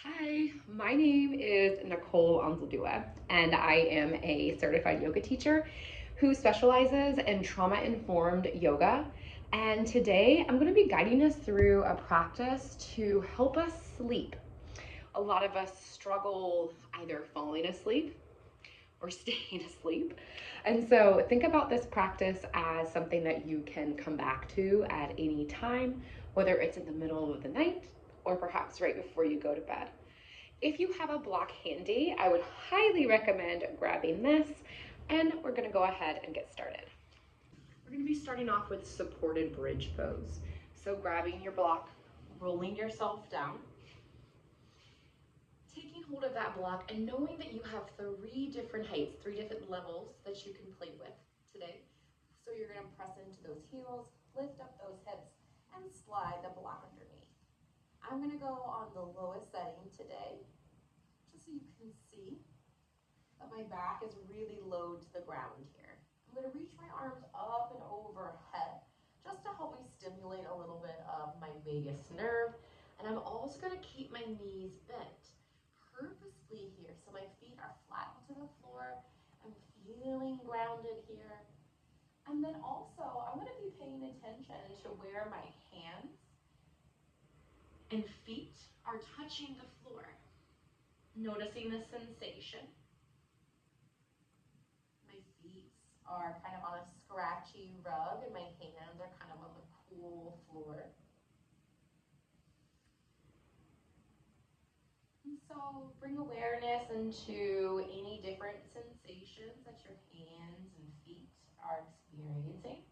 Hi, my name is Nicole Anzaldua, and I am a certified yoga teacher who specializes in trauma-informed yoga. And today I'm going to be guiding us through a practice to help us sleep. A lot of us struggle either falling asleep or staying asleep. And so think about this practice as something that you can come back to at any time, whether it's in the middle of the night or perhaps right before you go to bed. If you have a block handy, I would highly recommend grabbing this, and we're gonna go ahead and get started. We're gonna be starting off with supported bridge pose. So grabbing your block, rolling yourself down, taking hold of that block and knowing that you have three different heights, three different levels that you can play with today. So you're gonna press into those heels, lift up those hips, and slide the block underneath. I'm gonna go on the lowest setting today, just so you can see that my back is really low to the ground here. I'm gonna reach my arms up and overhead, just to help me stimulate a little bit of my vagus nerve. And I'm also gonna keep my knees bent purposely here, so my feet are flat onto the floor. I'm feeling grounded here. And then also, I'm gonna be paying attention to where my hands and feet are touching the floor. Noticing the sensation. My feet are kind of on a scratchy rug and my hands are kind of on the cool floor. And so bring awareness into any different sensations that your hands and feet are experiencing.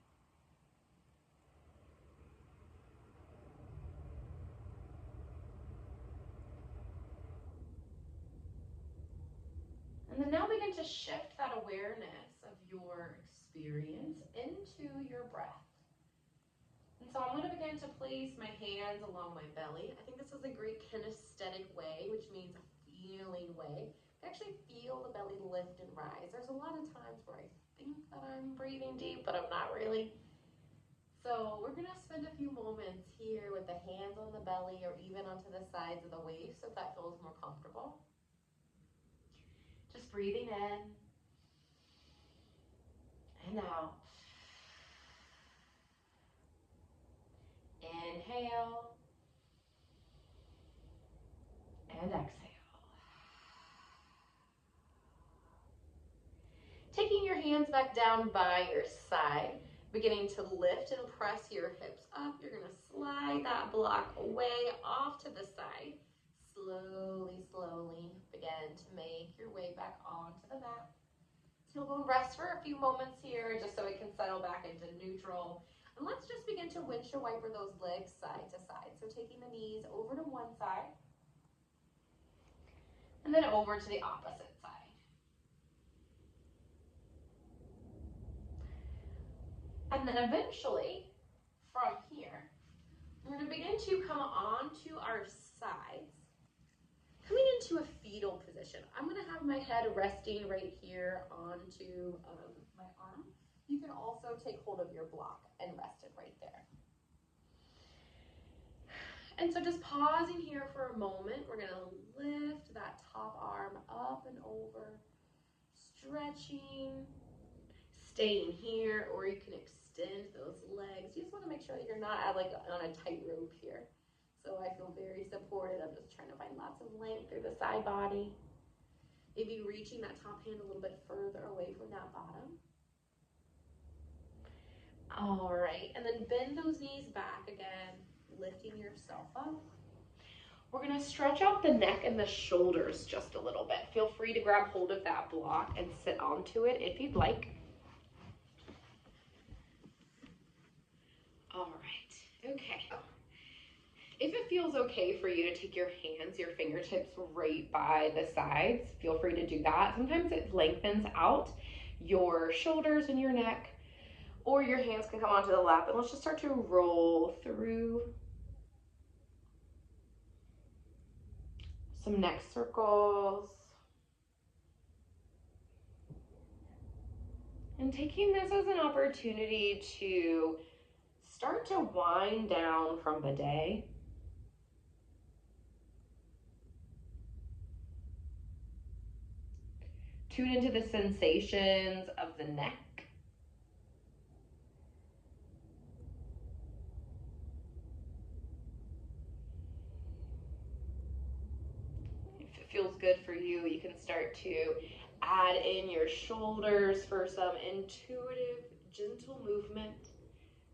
And then now begin to shift that awareness of your experience into your breath. And so I'm going to begin to place my hands along my belly. I think this is a great kinesthetic way, which means a feeling way. I actually feel the belly lift and rise. There's a lot of times where I think that I'm breathing deep, but I'm not really. So we're going to spend a few moments here with the hands on the belly or even onto the sides of the waist if that feels more comfortable. Just breathing in and out. Inhale and exhale. Taking your hands back down by your side, beginning to lift and press your hips up. You're going to slide that block way off to the side. Slowly begin to make your way back onto the mat. Tailbone rest for a few moments here, just so it can settle back into neutral. And let's just begin to windshield wiper those legs side to side. So taking the knees over to one side, and then over to the opposite side. And then eventually, from here, we're going to begin to come onto our sides, coming into a fetal position. I'm going to have my head resting right here onto my arm. You can also take hold of your block and rest it right there. And so just pausing here for a moment, we're going to lift that top arm up and over, stretching, staying here, or you can extend those legs. You just want to make sure that you're not on a tightrope here. So I feel very supported. I'm just trying to find lots of length through the side body. Maybe reaching that top hand a little bit further away from that bottom. All right, and then bend those knees back again, lifting yourself up. We're gonna stretch out the neck and the shoulders just a little bit. Feel free to grab hold of that block and sit onto it if you'd like. All right, okay. If it feels okay for you to take your hands, your fingertips right by the sides, feel free to do that. Sometimes it lengthens out your shoulders and your neck, or your hands can come onto the lap, and let's just start to roll through some neck circles. And taking this as an opportunity to start to wind down from the day. Tune into the sensations of the neck. If it feels good for you, you can start to add in your shoulders for some intuitive, gentle movement.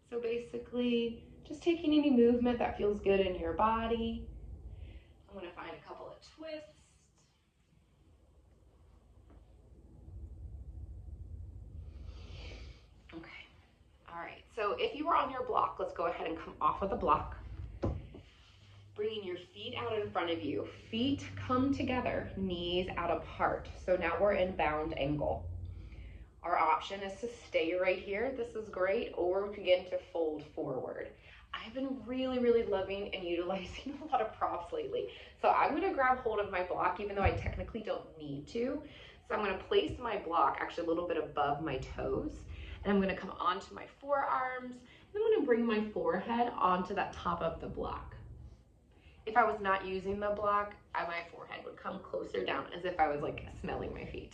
So basically, just taking any movement that feels good in your body. I'm going to find a couple of twists. Okay. All right. So if you were on your block, let's go ahead and come off of the block. Bringing your feet out in front of you. Feet come together, knees out apart. So now we're in bound angle. Our option is to stay right here. This is great. Or begin to fold forward. I've been really loving and utilizing a lot of props lately. So I'm going to grab hold of my block, even though I technically don't need to. So I'm going to place my block actually a little bit above my toes. And I'm going to come onto my forearms. And I'm going to bring my forehead onto that top of the block. If I was not using the block, my forehead would come closer down as if I was like smelling my feet.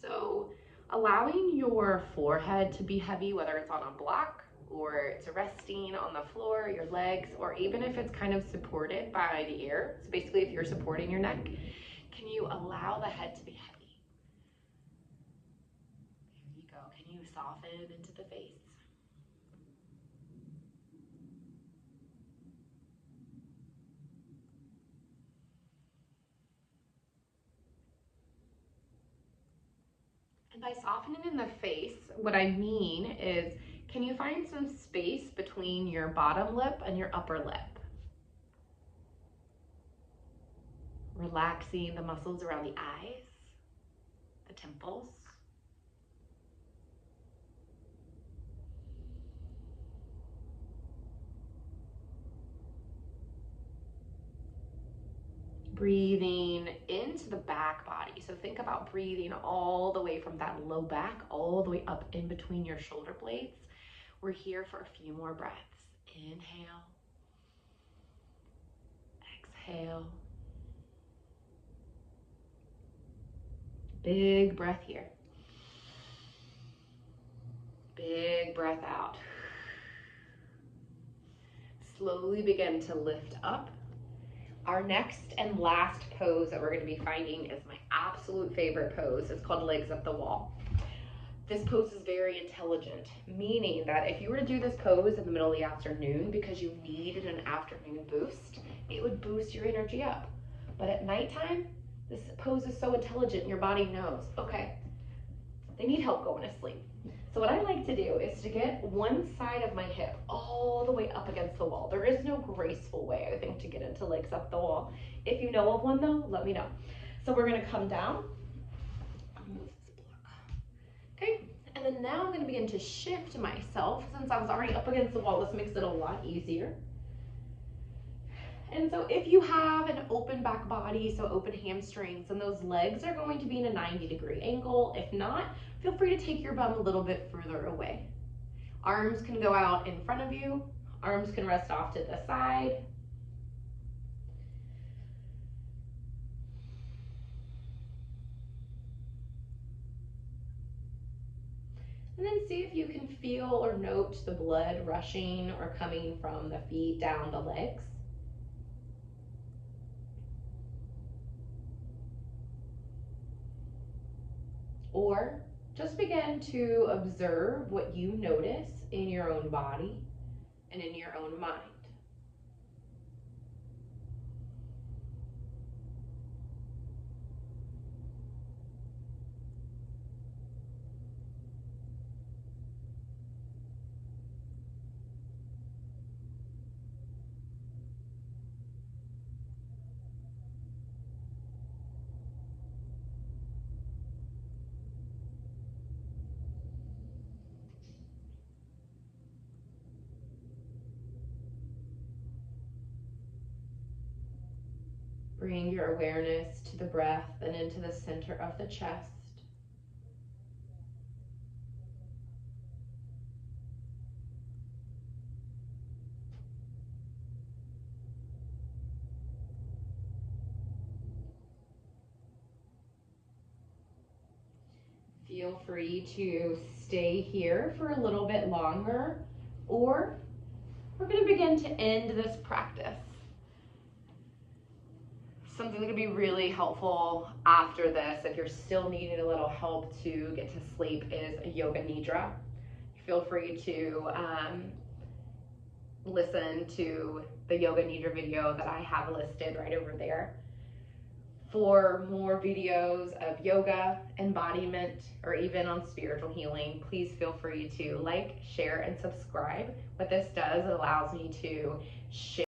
So allowing your forehead to be heavy, whether it's on a block or it's resting on the floor, your legs, or even if it's kind of supported by the air. So basically if you're supporting your neck, can you allow the head to be heavy? There you go. Can you soften into the face? And by softening in the face, what I mean is, can you find some space between your bottom lip and your upper lip? Relaxing the muscles around the eyes, the temples. Breathing into the back body. So think about breathing all the way from that low back, all the way up in between your shoulder blades. We're here for a few more breaths. Inhale. Exhale. Big breath here. Big breath out. Slowly begin to lift up. Our next and last pose that we're going to be finding is my absolute favorite pose. It's called legs up the wall. This pose is very intelligent, meaning that if you were to do this pose in the middle of the afternoon because you needed an afternoon boost, it would boost your energy up. But at nighttime, this pose is so intelligent, your body knows, okay, they need help going to sleep. So what I like to do is to get one side of my hip all the way up against the wall. There is no graceful way, I think, to get into legs up the wall. If you know of one though, let me know. So we're gonna come down. Okay, and then now I'm gonna begin to shift myself. Since I was already up against the wall, this makes it a lot easier. And so if you have an open back body, so open hamstrings, and those legs are going to be in a 90-degree angle. If not, feel free to take your bum a little bit further away. Arms can go out in front of you. Arms can rest off to the side. And then see if you can feel or note the blood rushing or coming from the feet down the legs. Or just begin to observe what you notice in your own body and in your own mind. Bring your awareness to the breath and into the center of the chest. Feel free to stay here for a little bit longer, or we're going to begin to end this practice. Something that could be really helpful after this, if you're still needing a little help to get to sleep, is a yoga nidra. Feel free to listen to the yoga nidra video that I have listed right over there. For more videos of yoga, embodiment, or even on spiritual healing, please feel free to like, share, and subscribe. What this does, it allows me to share